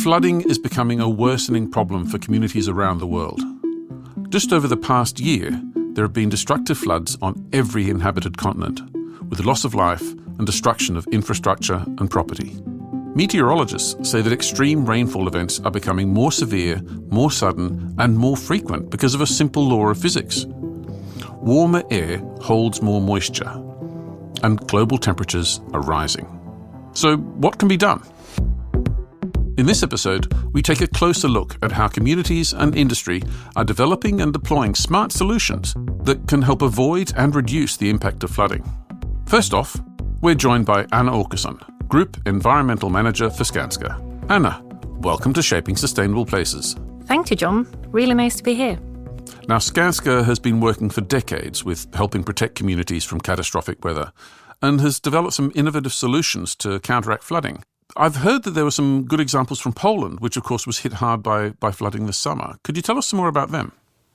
Flooding is becoming a worsening problem for communities around the world. Just over the past year, there have been destructive floods on every inhabited continent, with loss of life and destruction of infrastructure and property. Meteorologists say that extreme rainfall events are becoming more severe, more sudden, and more frequent because of a simple law of physics. Warmer air holds more moisture, and global temperatures are rising. So what can be done? In this episode, we take a closer look at how communities and industry are developing and deploying smart solutions that can help avoid and reduce the impact of flooding. First off, we're joined by Anna Åkesson, Group Environmental Manager for Skanska. Anna, welcome to Shaping Sustainable Places. Thank you, John. Really nice to be here. Now, Skanska has been working for decades with helping protect communities from catastrophic weather and has developed some innovative solutions to counteract flooding. I've heard that there were some good examples from Poland, which of course was hit hard by flooding this summer. Could you tell us some more about them?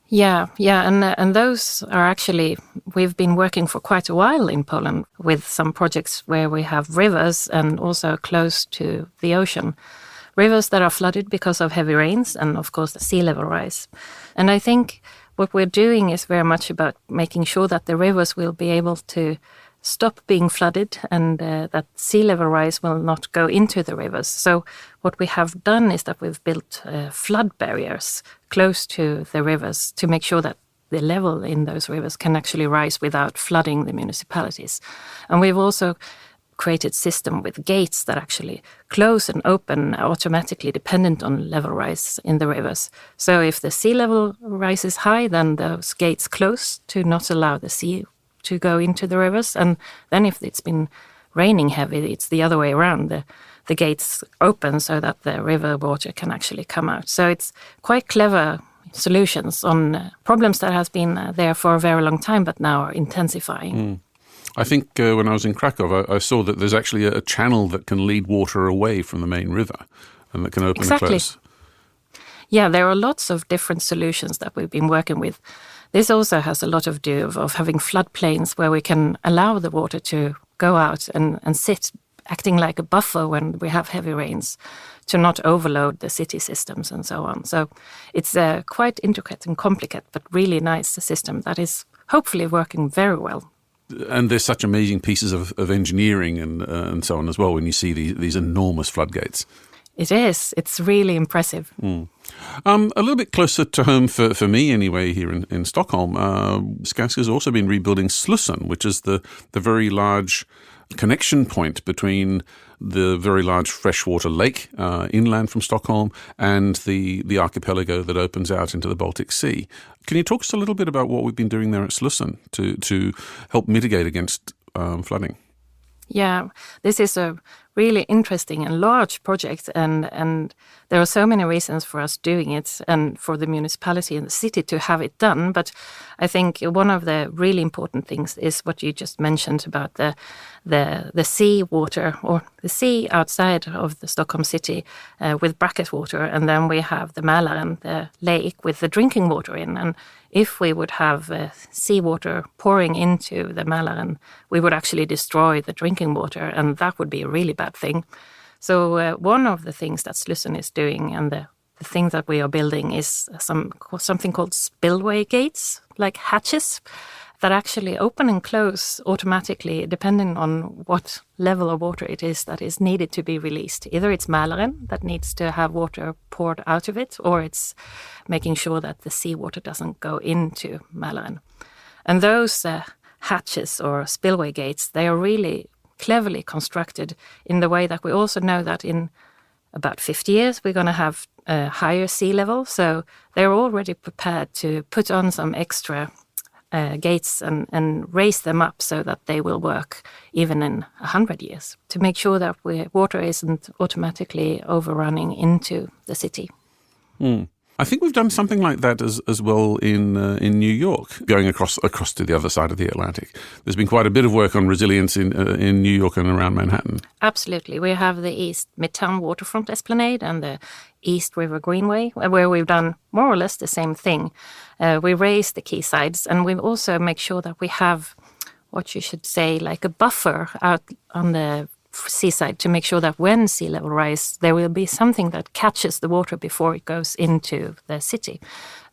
Yeah, and those are actually, we've been working for quite a while in Poland with some projects where we have rivers and also close to the ocean. Rivers that are flooded because of heavy rains and of course the sea level rise. And I think what we're doing is very much about making sure that the rivers will be able to stop being flooded and that sea level rise will not go into the rivers. So what we have done is that we've built flood barriers close to the rivers to make sure that the level in those rivers can actually rise without flooding the municipalities. And we've also created system with gates that actually close and open automatically dependent on level rise in the rivers. So if the sea level rises high, then those gates close to not allow the sea to go into the rivers. And then if it's been raining heavy, it's the other way around. The gates open so that the river water can actually come out. So it's quite clever solutions on problems that has been there for a very long time, but now are intensifying. I think when I was in Krakow, I saw that there's actually a channel that can lead water away from the main river and that can open and close. Yeah, there are lots of different solutions that we've been working with. This also has a lot to do of having floodplains where we can allow the water to go out and sit, acting like a buffer when we have heavy rains, to not overload the city systems and so on. So it's a quite intricate and complicated, but really nice system that is hopefully working very well. And there's such amazing pieces of engineering and so on as well when you see these enormous floodgates. It is. It's really impressive. A little bit closer to home for me anyway here in Stockholm, Skanska has also been rebuilding Slussen, which is the very large connection point between the very large freshwater lake inland from Stockholm and the archipelago that opens out into the Baltic Sea. Can you talk to us a little bit about what we've been doing there at Slussen to help mitigate against flooding? Yeah, this is a really interesting and large project, and there are so many reasons for us doing it and for the municipality and the city to have it done. But I think one of the really important things is what you just mentioned about the sea water, or the sea outside of the Stockholm city with bracket water, and then we have the Mälaren, the lake with the drinking water in. And if we would have seawater pouring into the Mälaren, we would actually destroy the drinking water, and that would be a really bad thing. So one of the things that Slussen is doing, and the thing that we are building, is something called spillway gates, like hatches, that actually open and close automatically depending on what level of water it is that is needed to be released. Either it's Mälaren that needs to have water poured out of it, or it's making sure that the seawater doesn't go into Mälaren. And those hatches or spillway gates, they are really cleverly constructed in the way that we also know that in about 50 years we're going to have a higher sea level. So they're already prepared to put on some extra gates and raise them up so that they will work even in 100 years to make sure that water isn't automatically overrunning into the city. I think we've done something like that as well in New York, going across to the other side of the Atlantic. There's been quite a bit of work on resilience in New York and around Manhattan. Absolutely. We have the East Midtown Waterfront Esplanade and the East River Greenway, where we've done more or less the same thing. We raise the quaysides, and we also make sure that we have what you should say like a buffer out on the seaside to make sure that when sea level rise, there will be something that catches the water before it goes into the city.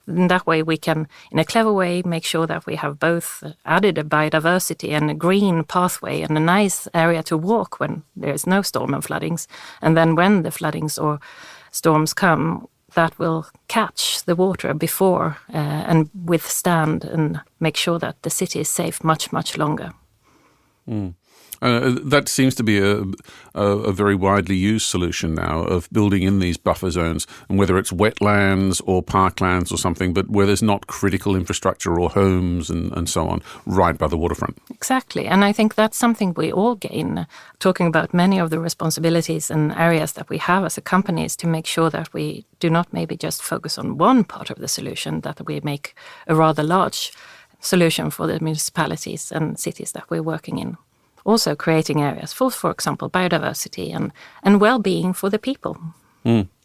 And that way we can, in a clever way, make sure that we have both added a biodiversity and a green pathway and a nice area to walk when there is no storm and floodings. And then when the floodings or storms come, that will catch the water before and withstand and make sure that the city is safe much, much longer. That seems to be a very widely used solution now of building in these buffer zones, and whether it's wetlands or parklands or something, but where there's not critical infrastructure or homes and so on right by the waterfront. Exactly. And I think that's something we all gain, talking about many of the responsibilities and areas that we have as a company, is to make sure that we do not maybe just focus on one part of the solution, that we make a rather large solution for the municipalities and cities that we're working in. Also creating areas for example, biodiversity and well-being for the people.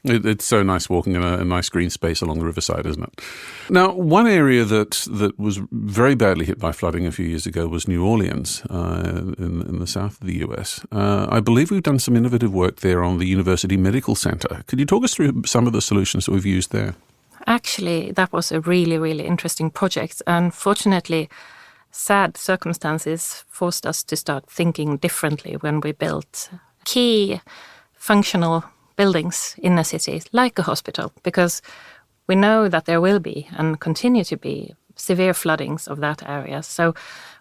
It's so nice walking in a nice green space along the riverside, isn't it? Now, one area that was very badly hit by flooding a few years ago was New Orleans in the south of the US. I believe we've done some innovative work there on the University Medical Center. Could you talk us through some of the solutions that we've used there? Actually, that was a really, really interesting project. Unfortunately, sad circumstances forced us to start thinking differently when we built key functional buildings in a city, like a hospital, because we know that there will be and continue to be severe floodings of that area. So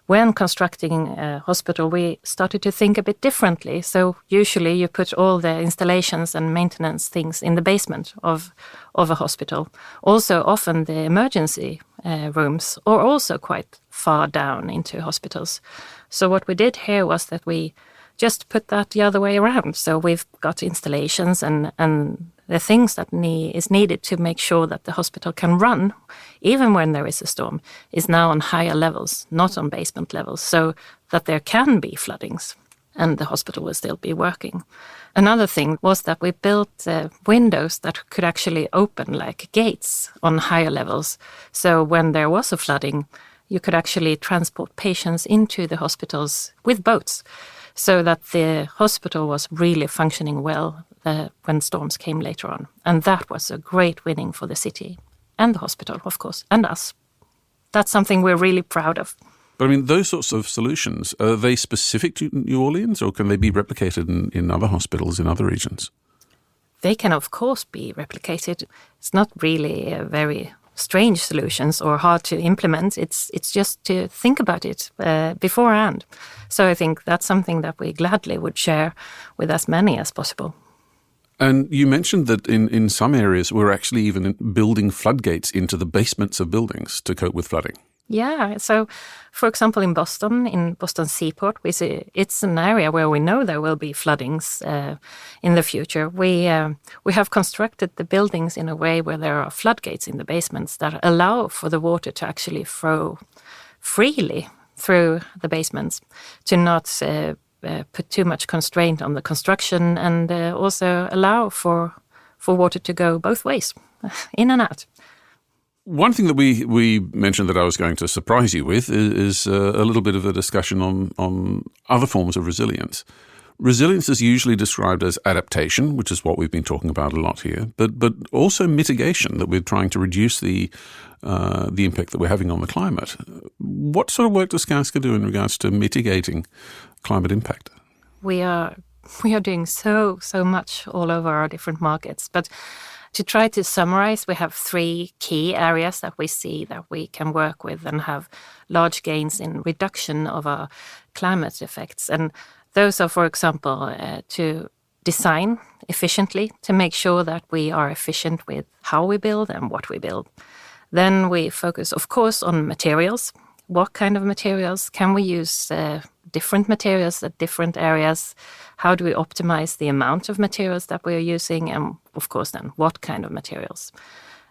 when constructing a hospital, we started to think a bit differently. So usually you put all the installations and maintenance things in the basement of a hospital. Also, often the emergency rooms are also quite far down into hospitals. So what we did here was that we just put that the other way around. So we've got installations and the things that is needed to make sure that the hospital can run, even when there is a storm, is now on higher levels, not on basement levels, so that there can be floodings and the hospital will still be working. Another thing was that we built windows that could actually open like gates on higher levels. So when there was a flooding, you could actually transport patients into the hospitals with boats, so that the hospital was really functioning well when storms came later on. And that was a great winning for the city and the hospital, of course, and us. That's something we're really proud of. But I mean, those sorts of solutions, are they specific to New Orleans, or can they be replicated in other hospitals in other regions? They can, of course, be replicated. It's not really a very strange solutions or hard to implement. It's just to think about it beforehand. So I think that's something that we gladly would share with as many as possible. And you mentioned that in some areas we're actually even building floodgates into the basements of buildings to cope with flooding. Yeah, so for example in Boston Seaport, it's an area where we know there will be floodings in the future. We have constructed the buildings in a way where there are floodgates in the basements that allow for the water to actually flow freely through the basements, to not put too much constraint on the construction, and also allow for water to go both ways, in and out. One thing that we mentioned that I was going to surprise you with is a little bit of a discussion on other forms of resilience. Resilience is usually described as adaptation, which is what we've been talking about a lot here, but also mitigation, that we're trying to reduce the impact that we're having on the climate. What sort of work does Skanska do in regards to mitigating climate impact? We are doing so much all over our different markets, but to try to summarize, we have 3 key areas that we see that we can work with and have large gains in reduction of our climate effects. And those are, for example, to design efficiently, to make sure that we are efficient with how we build and what we build. Then we focus, of course, on materials. What kind of materials? Can we use different materials at different areas? How do we optimize the amount of materials that we are using? And of course, then, what kind of materials?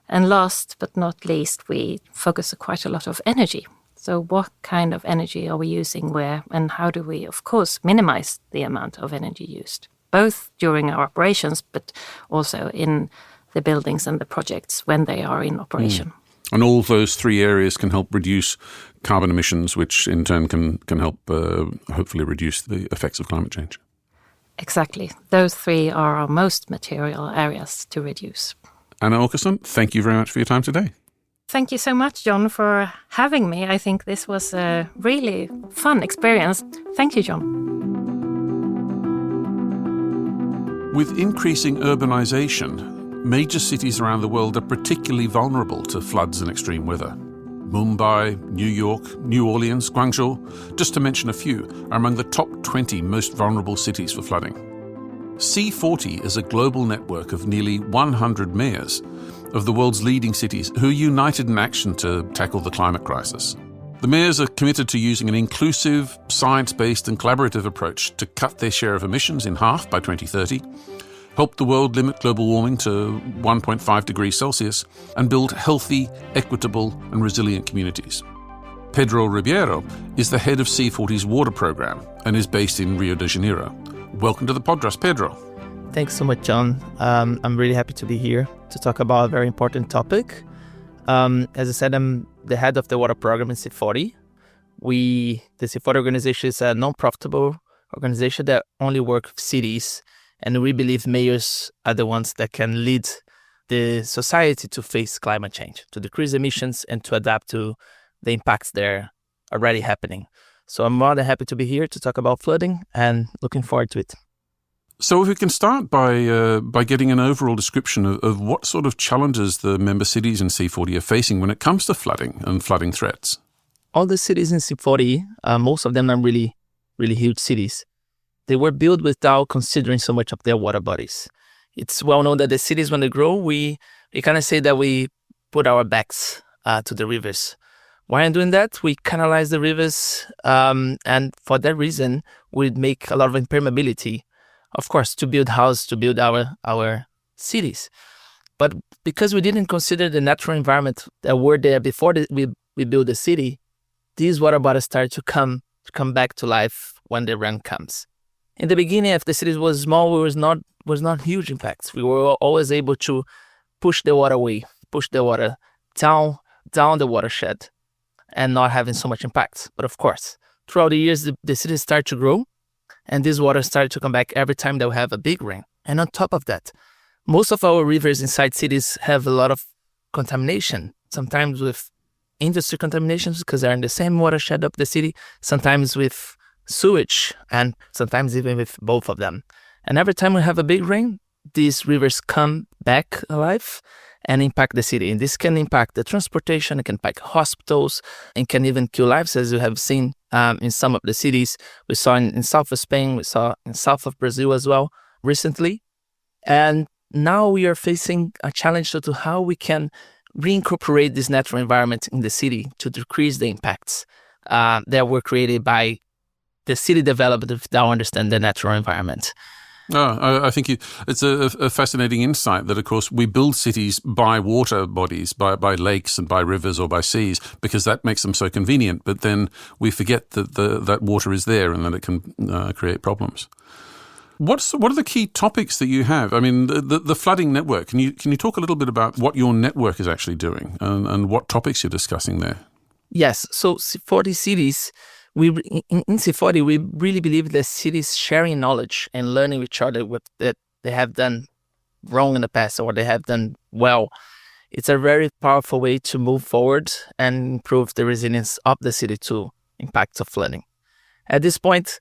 And last but not least, we focus quite a lot of energy. So what kind of energy are we using where, and how do we, of course, minimize the amount of energy used, both during our operations, but also in the buildings and the projects when they are in operation. And all those 3 areas can help reduce carbon emissions, which in turn can help hopefully reduce the effects of climate change. Exactly. Those three are our most material areas to reduce. Anna Åkesson, thank you very much for your time today. Thank you so much, John, for having me. I think this was a really fun experience. Thank you, John. With increasing urbanization, major cities around the world are particularly vulnerable to floods and extreme weather. Mumbai, New York, New Orleans, Guangzhou, just to mention a few, are among the top 20 most vulnerable cities for flooding. C40 is a global network of nearly 100 mayors of the world's leading cities who are united in action to tackle the climate crisis. The mayors are committed to using an inclusive, science-based and collaborative approach to cut their share of emissions in half by 2030, help the world limit global warming to 1.5 degrees Celsius, and build healthy, equitable and resilient communities. Pedro Ribiero is the head of C40's water program and is based in Rio de Janeiro. Welcome to the podcast, Pedro. Thanks so much, John. I'm really happy to be here to talk about a very important topic. As I said, I'm the head of the water program in C40. The C40 organization is a non-profitable organization that only works with cities, and we believe mayors are the ones that can lead the society to face climate change, to decrease emissions and to adapt to the impacts that are already happening. So I'm more than happy to be here to talk about flooding and looking forward to it. So if we can start by getting an overall description of what sort of challenges the member cities in C40 are facing when it comes to flooding and flooding threats. All the cities in C40, most of them are really, really huge cities. They were built without considering so much of their water bodies. It's well known that the cities, when they grow, we kind of say that we put our backs to the rivers. Why I'm doing that? We canalize the rivers, and for that reason, we make a lot of impermeability, of course, to build houses, to build our cities. But because we didn't consider the natural environment that were there before we built the city, these water bodies start to come back to life when the rain comes. In the beginning, if the city was small, it was not huge impacts. We were always able to push the water away, push the water down the watershed, and not having so much impact. But of course, throughout the years, the cities start to grow, and this water started to come back every time that we have a big rain. And on top of that, most of our rivers inside cities have a lot of contamination, sometimes with industry contaminations because they're in the same watershed of the city, sometimes with sewage, and sometimes even with both of them. And every time we have a big rain, these rivers come back alive and impact the city. And this can impact the transportation, it can impact hospitals, and can even kill lives, as you have seen in some of the cities. We saw in south of Spain, we saw in south of Brazil as well recently. And now we are facing a challenge to how we can reincorporate this natural environment in the city to decrease the impacts that were created by the city development without understanding the natural environment. I think it's a fascinating insight that, of course, we build cities by water bodies, by lakes and by rivers or by seas, because that makes them so convenient. But then we forget that that water is there and that it can create problems. What are the key topics that you have? I mean, the flooding network. Can you talk a little bit about what your network is actually doing and what topics you're discussing there? Yes. So for the cities, in C40, we really believe that cities sharing knowledge and learning with each other what that they have done wrong in the past or they have done well. It's a very powerful way to move forward and improve the resilience of the city to impacts of flooding. At this point,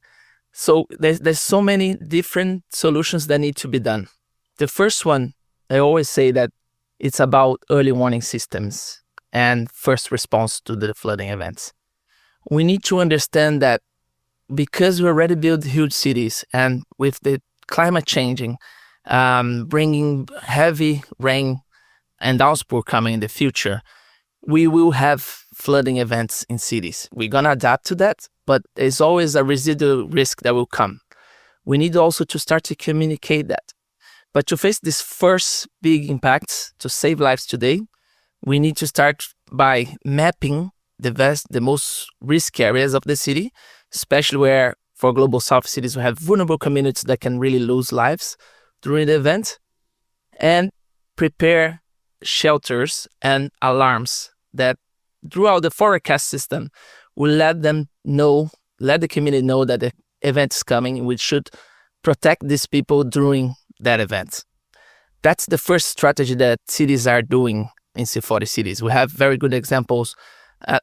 so there's so many different solutions that need to be done. The first one, I always say that it's about early warning systems and first response to the flooding events. We need to understand that because we already built huge cities and with the climate changing, bringing heavy rain and downpour coming in the future, we will have flooding events in cities. We're going to adapt to that, but there's always a residual risk that will come. We need also to start to communicate that. But to face this first big impact, to save lives today, we need to start by mapping the most risky areas of the city, especially where for global south cities we have vulnerable communities that can really lose lives during the event, and prepare shelters and alarms that throughout the forecast system will let the community know that the event is coming. We should protect these people during that event. That's the first strategy that cities are doing in C40 cities. We have very good examples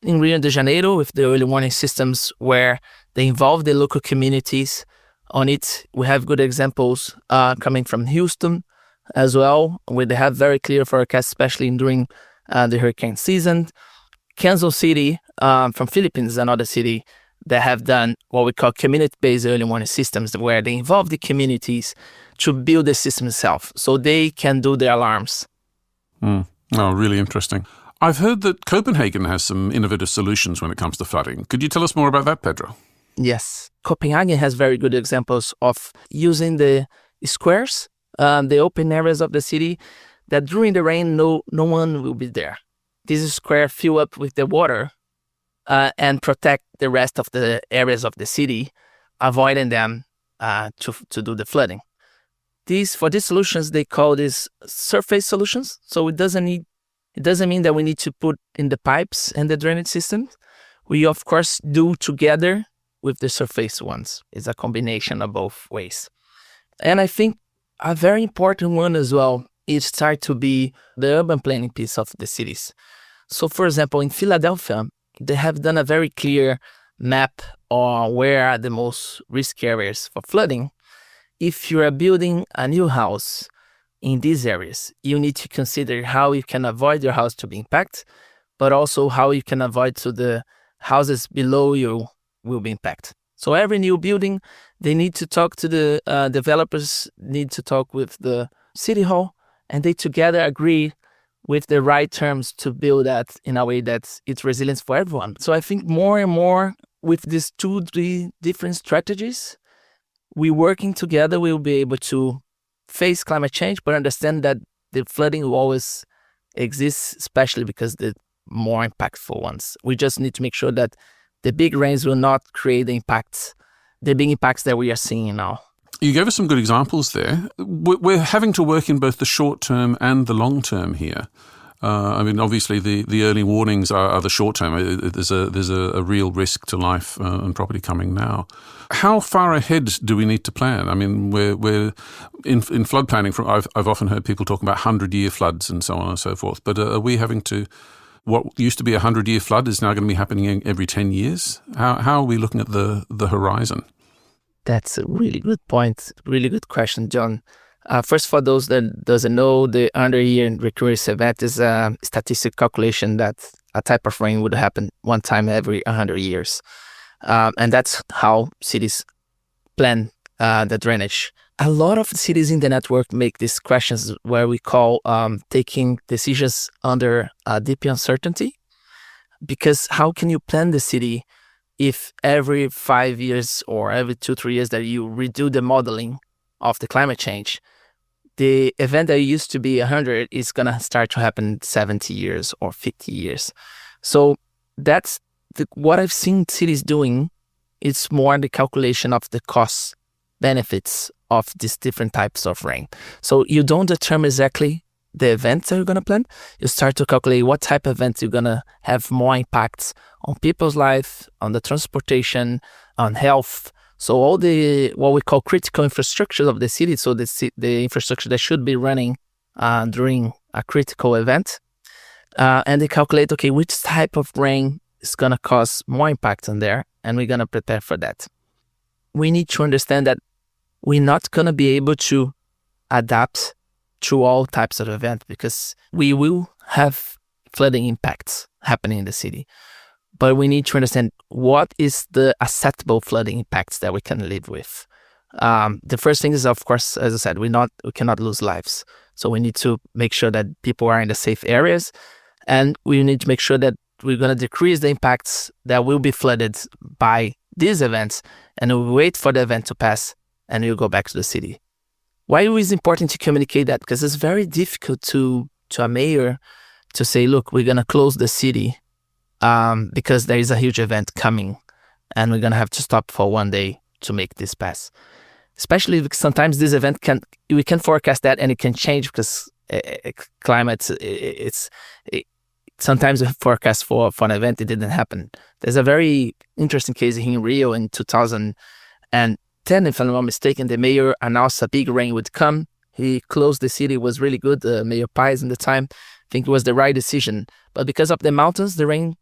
in Rio de Janeiro with the early warning systems where they involve the local communities on it. We have good examples coming from Houston as well, where they have very clear forecasts, especially during the hurricane season. Kansas City from Philippines is another city that have done what we call community-based early warning systems, where they involve the communities to build the system itself so they can do their alarms. Oh, really interesting. I've heard that Copenhagen has some innovative solutions when it comes to flooding. Could you tell us more about that, Pedro? Yes. Copenhagen has very good examples of using the squares, the open areas of the city, that during the rain, no one will be there. This square fill up with the water and protect the rest of the areas of the city, avoiding them to do the flooding. For these solutions, they call these surface solutions. So it doesn't mean that we need to put in the pipes and the drainage system. We, of course, do together with the surface ones. It's a combination of both ways. And I think a very important one as well is start to be the urban planning piece of the cities. So, for example, in Philadelphia, they have done a very clear map on where are the most risky areas for flooding. If you are building a new house in these areas, you need to consider how you can avoid your house to be impacted, but also how you can avoid so the houses below you will be impacted. So every new building, they need to talk to the developers, need to talk with the city hall, and they together agree with the right terms to build that in a way that it's resilient for everyone. So I think more and more with these 2-3 different strategies, we working together, we'll be able to face climate change, but understand that the flooding will always exist, especially because the more impactful ones. We just need to make sure that the big rains will not create the big impacts that we are seeing now. You gave us some good examples there. We're having to work in both the short term and the long term here. I mean, obviously, the early warnings are the short term. There's a real risk to life and property coming now. How far ahead do we need to plan? I mean, we're in flood planning. I've often heard people talking about 100-year floods and so on and so forth. But are we having to? What used to be a 100-year flood is now going to be happening every 10 years. How are we looking at the horizon? That's a really good point. Really good question, John. First, for those that doesn't know, the 100-year recurrence event is a statistical calculation that a type of rain would happen one time every 100 years. And that's how cities plan the drainage. A lot of cities in the network make these questions where we call taking decisions under deep uncertainty. Because how can you plan the city if every 5 years or every 2-3 years that you redo the modeling of the climate change, the event that used to be 100 is going to start to happen 70 years or 50 years. So that's what I've seen cities doing. It's more the calculation of the cost benefits of these different types of rain. So you don't determine exactly the events that you're going to plan. You start to calculate what type of events you're going to have more impacts on people's life, on the transportation, on health. So all the what we call critical infrastructure of the city, so the infrastructure that should be running during a critical event, and they calculate, okay, which type of rain is going to cause more impact on there, and we're going to prepare for that. We need to understand that we're not going to be able to adapt to all types of events because we will have flooding impacts happening in the city. But we need to understand what is the acceptable flooding impacts that we can live with. The first thing is, of course, as I said, we cannot lose lives. So we need to make sure that people are in the safe areas, and we need to make sure that we're going to decrease the impacts that will be flooded by these events, and we'll wait for the event to pass, and we'll go back to the city. Why is it important to communicate that? Because it's very difficult to a mayor to say, look, we're going to close the city because there is a huge event coming and we're going to have to stop for one day to make this pass. Especially because sometimes this event we can forecast that and it can change because climate, sometimes we forecast for an event, it didn't happen. There's a very interesting case here in Rio in 2000, and 2010, if I'm not mistaken, the mayor announced a big rain would come. He closed the city. It was really good. Mayor Pais in the time, I think it was the right decision. But because of the mountains, the rain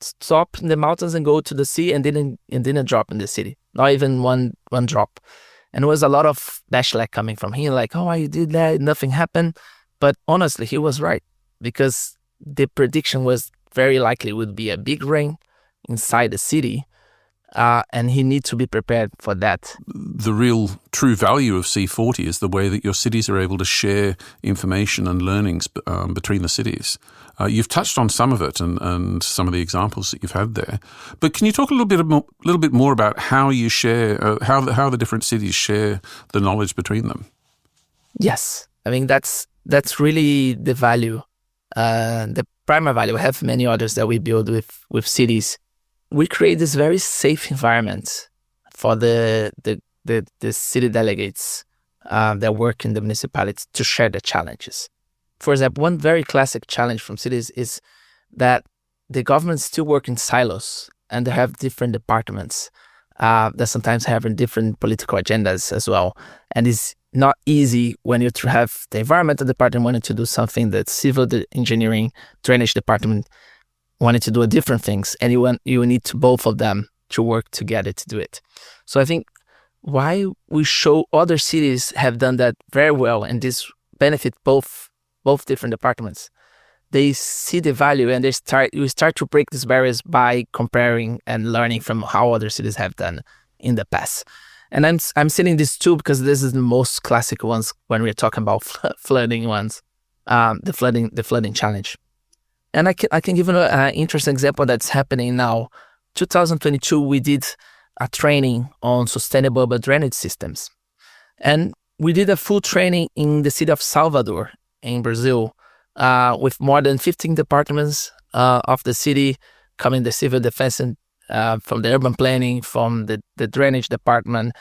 stopped in the mountains and go to the sea and didn't drop in the city. Not even one drop. And it was a lot of backlash coming from him, like, oh, you did that, nothing happened. But honestly, he was right, because the prediction was very likely would be a big rain inside the city. And he needs to be prepared for that. The real true value of C40 is the way that your cities are able to share information and learnings between the cities. You've touched on some of it and some of the examples that you've had there. But can you talk a little bit more about how you share, how the different cities share the knowledge between them? Yes, I mean that's really the value, the primary value. We have many others that we build with cities. We create this very safe environment for the city delegates that work in the municipality to share the challenges. For example, one very classic challenge from cities is that the governments still work in silos, and they have different departments that sometimes have different political agendas as well. And it's not easy when you have the environmental department wanting to do something, the civil engineering, drainage department wanted to do different things, and you need to both of them to work together to do it. So I think why we show other cities have done that very well, and this benefit both different departments. They see the value, and we start to break these barriers by comparing and learning from how other cities have done in the past. And I'm saying this too because this is the most classic ones when we're talking about flooding ones, the flooding challenge. And I can give you an interesting example that's happening now. 2022, we did a training on sustainable urban drainage systems. And we did a full training in the city of Salvador in Brazil with more than 15 departments of the city, coming the civil defense and from the urban planning, from the drainage department,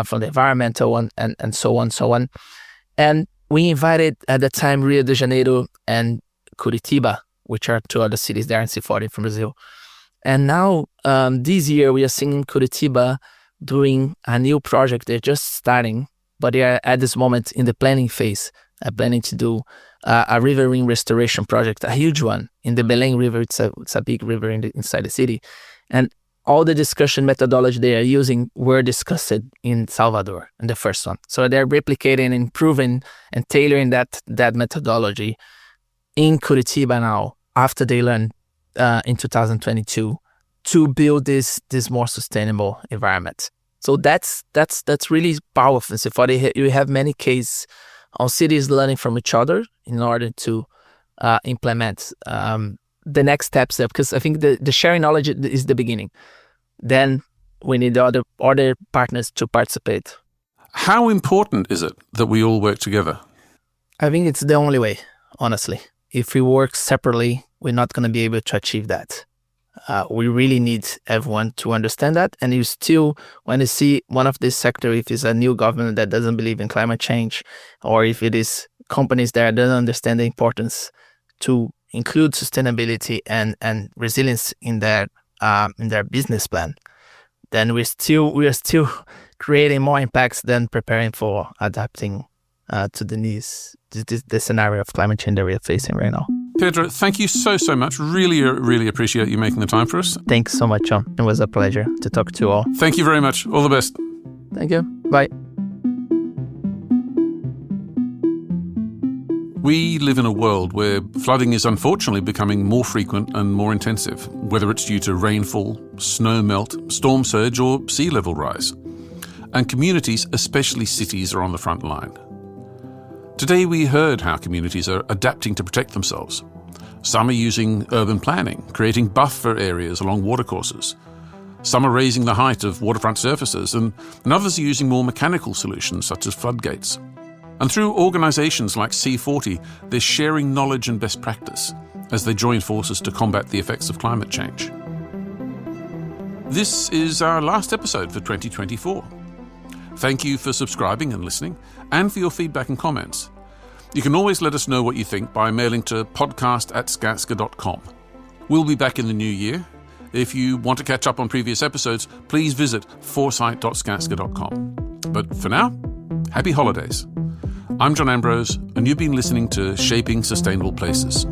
from the environmental one, and so on. And we invited at the time Rio de Janeiro and Curitiba, which are two other cities there in C40 from Brazil. And now, this year, we are seeing Curitiba doing a new project. They're just starting, but they are at this moment in the planning phase, planning to do a riverine restoration project, a huge one in the Belém River. It's a big river inside the city. And all the discussion methodology they are using were discussed in Salvador in the first one. So they're replicating, improving, and tailoring that methodology in Curitiba now, after they learned in 2022 to build this more sustainable environment. So that's really powerful. So for you have many cases on cities learning from each other in order to implement the next steps there, because I think the sharing knowledge is the beginning. Then we need the other partners to participate. How important is it that we all work together? I think it's the only way, honestly. If we work separately, we're not going to be able to achieve that. We really need everyone to understand that. And you still, when you see one of this sector, if it's a new government that doesn't believe in climate change, or if it is companies that don't understand the importance to include sustainability and resilience in their business plan, then we are still creating more impacts than preparing for adapting to the needs, the scenario of climate change that we are facing right now. Pedro, thank you so much. Really, really appreciate you making the time for us. Thanks so much, John. It was a pleasure to talk to you all. Thank you very much. All the best. Thank you. Bye. We live in a world where flooding is unfortunately becoming more frequent and more intensive, whether it's due to rainfall, snow melt, storm surge, or sea level rise. And communities, especially cities, are on the front line. Today we heard how communities are adapting to protect themselves. Some are using urban planning, creating buffer areas along watercourses. Some are raising the height of waterfront surfaces, and others are using more mechanical solutions such as floodgates. And through organisations like C40, they're sharing knowledge and best practice as they join forces to combat the effects of climate change. This is our last episode for 2024. Thank you for subscribing and listening, and for your feedback and comments. You can always let us know what you think by mailing to podcast@skanska.com. We'll be back in the new year, If you want to catch up on previous episodes, please visit foresight.skanska.com. But for now, happy holidays. I'm John Ambrose, and you've been listening to Shaping Sustainable Places.